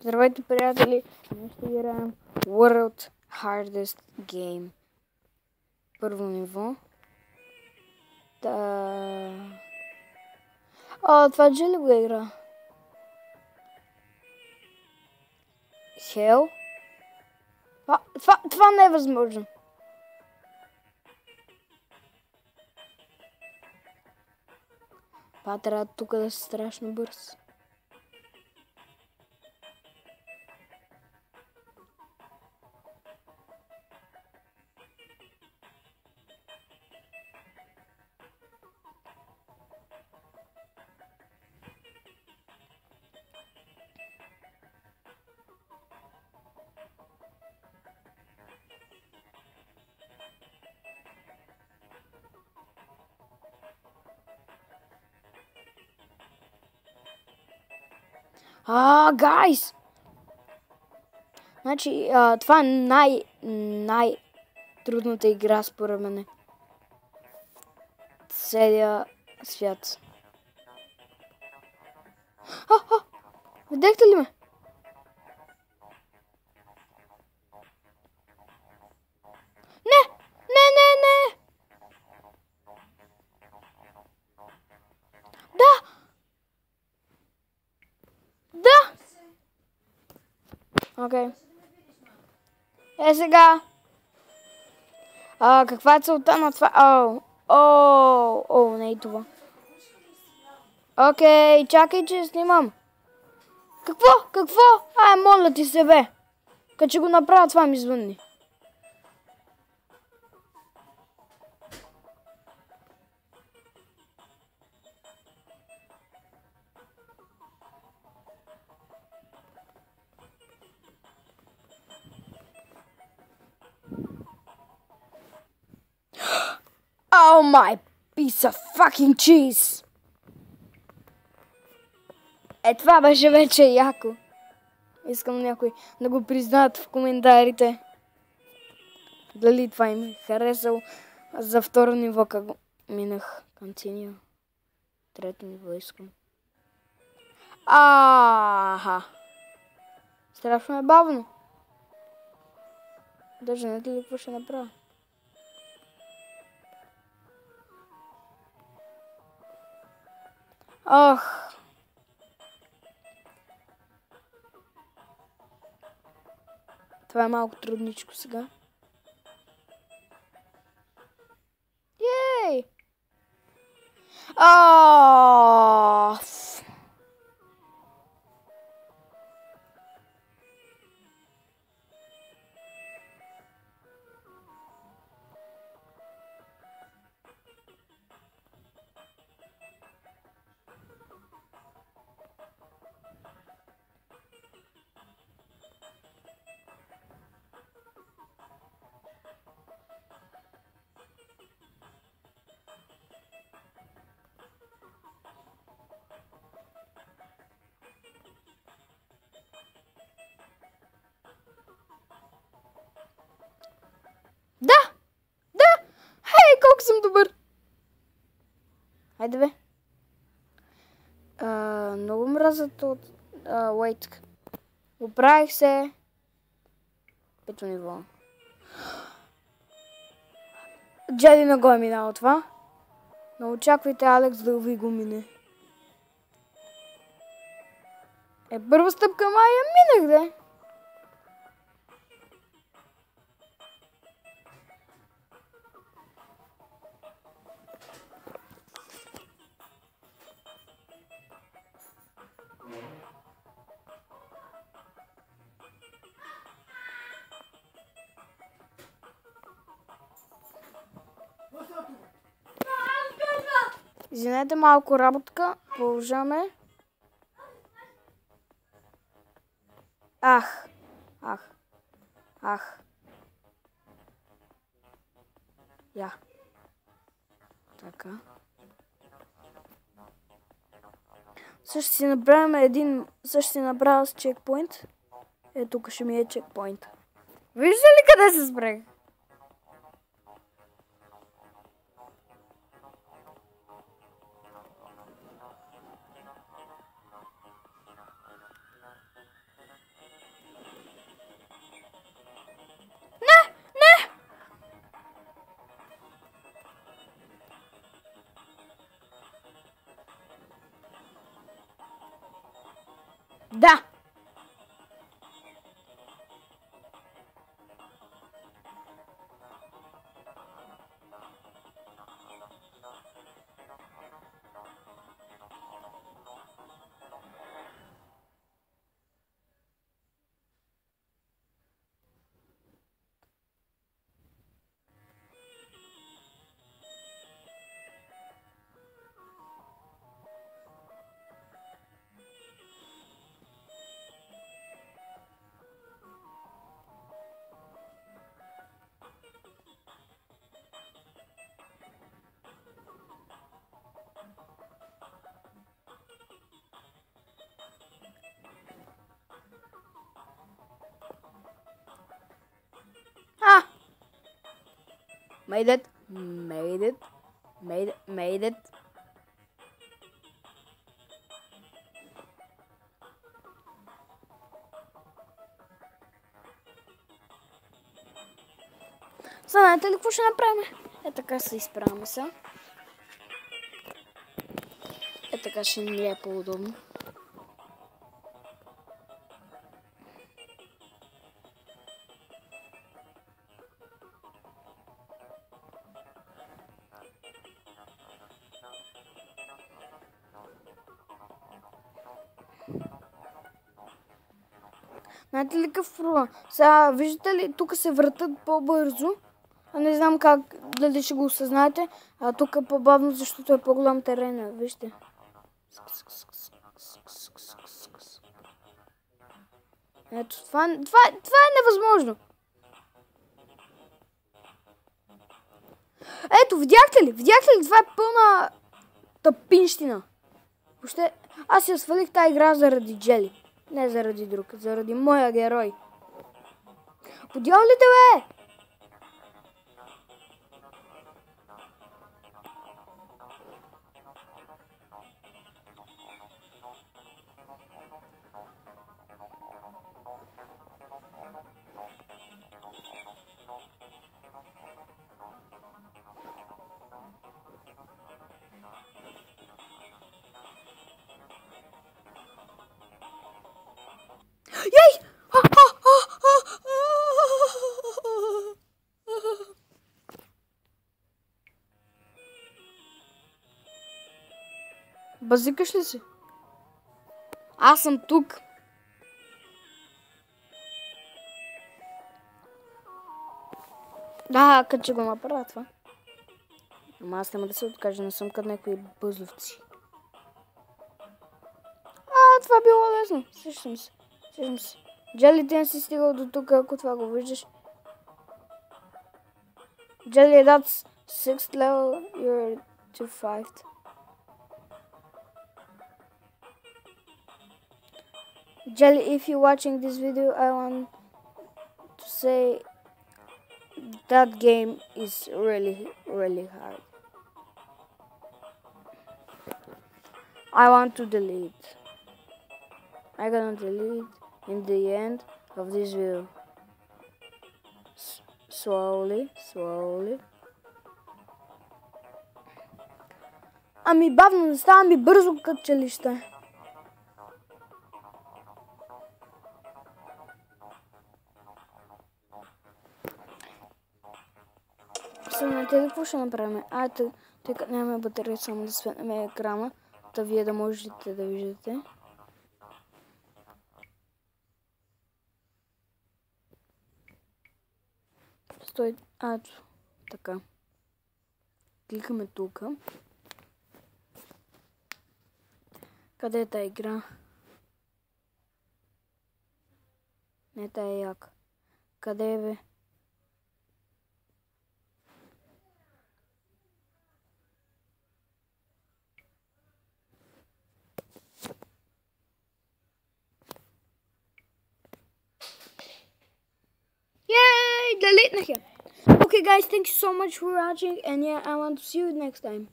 Здравейте, приятели! Днес ще играем World Hardest Game. Първо ниво. Това Джили го игра. Хел? Това не е възможно. Това трябва тук да си страшно бърз. Гайс! Значи, това е най-трудната игра според мен. Целия свят. Видяхте ли ме? Не! Да! Окей. Сега. Каква е целта на това? Не е това. Окей, чакай, че снимам. Какво? Моля ти се, бе. Като че го направя, това ми звънни. Oh my piece of fucking cheese! Това беше вече яко. Искам някой да го признаят в коментарите. Дали това им е харесало. За второ ниво как го минах. Continue. Трето ниво искам. Страшно е бавно. Даже не ли какво ще направя. Това е малко трудничко сега. Ей! Да! Хей, колко съм добър! Хайде, бе. Много мразят от... Wait. Оправих се. Пето ниво. Джеди не го е минало това. Но очаквайте Алекс да ви го мине. Първа стъпка, я минах, де. Извинете, малко работка. Продължаваме. Ах. Я. Така. Също си направим Също си направя с чекпоинт. Тук ще ми е чекпоинт. Вижда ли къде се спрех? Да! Ah! Made it. Made it. Made it. Made it. Знаете ли какво ще направим? Е така се изправяме са. Е така ще ни е по-удобно. Знаете ли какъв проблем? Сега, виждате ли, тук се въртат по-бързо. Не знам как, дали ще го осъзнаете. А тук е по-бавно, защото е по-голям терен. Вижте. Ето, това е невъзможно. Ето, видяхте ли? Видяхте ли? Това е пълна тъпинщина. Въобще, аз я свалих тази игра заради Джели. Не заради друг, заради моя герой. Подял ли те, бе? Ей! Базикаш ли си? Аз съм тук. Да, като че го направя това. Ама аз няма да се откажа, не съм като някои бъзловци. Това било лесно. Сещам се. Джели, ти не си стигал до тук, ако това го виждаш. Джели, that's 6th level, you're to 5th. Jelly, if you're watching this video, I want to say that game is really, really hard. I want to delete. I'm gonna delete in the end of this video. Slowly. Ами бавно не става, ами бързо като че ли ще. Знаете ли какво ще направим? Тъй като нямаме батерия, само да светнем екрана, да вие да можете да виждате. Стой, така. Кликаме тук. Къде е тази игра? Не, тая е яка. Къде е, бе? Yay! Delete. Okay guys, thank you so much for watching, and yeah, I want to see you next time.